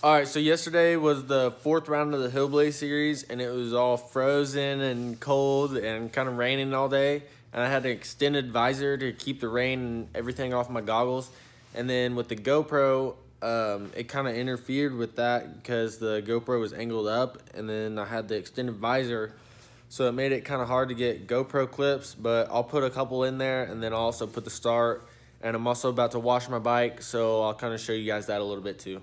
All right, so yesterday was the fourth round of the Hillbilly series, and it was all frozen and cold and kind of raining all day. And I had an extended visor to keep the rain and everything off my goggles. And then with the GoPro, it kind of interfered with that because the GoPro was angled up, and then I had the extended visor, so it made it kind of hard to get GoPro clips. But I'll put a couple in there, and then I'll also put the start. And I'm also about to wash my bike, so I'll kind of show you guys that a little bit too.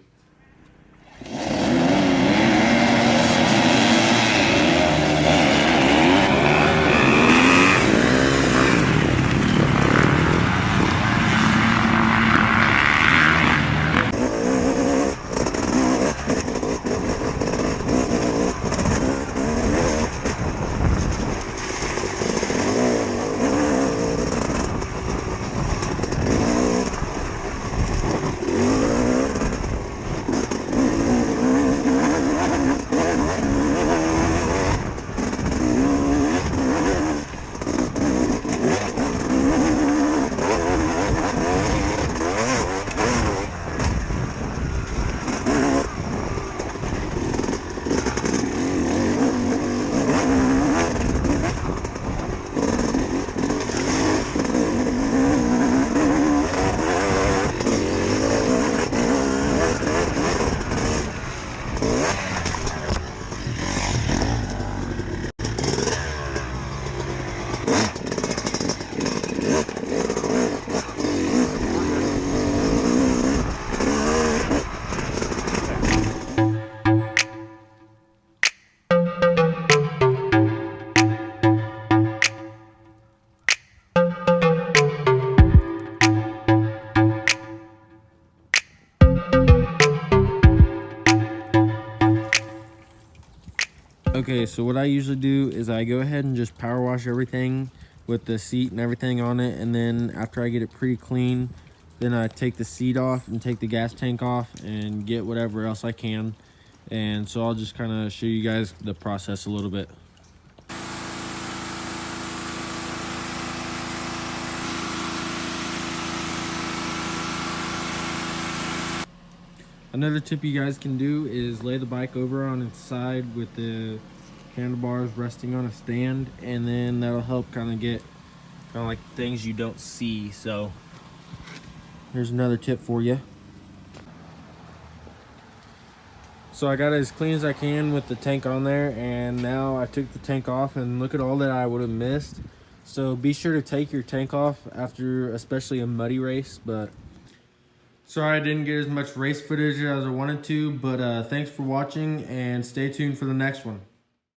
Okay, so what I usually do is I go ahead and just power wash everything with the seat and everything on it, and then after I get it pretty clean, then I take the seat off and take the gas tank off and get whatever else I can. And so I'll just kind of show you guys the process a little bit. Another tip you guys can do is lay the bike over on its side with the handlebars resting on a stand, and then that'll help kind of get like things you don't see. So here's another tip for you. So I got it as clean as I can with the tank on there, and now I took the tank off, and look at all that I would have missed. So be sure to take your tank off after especially a muddy race. But sorry I didn't get as much race footage as I wanted to, but thanks for watching, and stay tuned for the next one.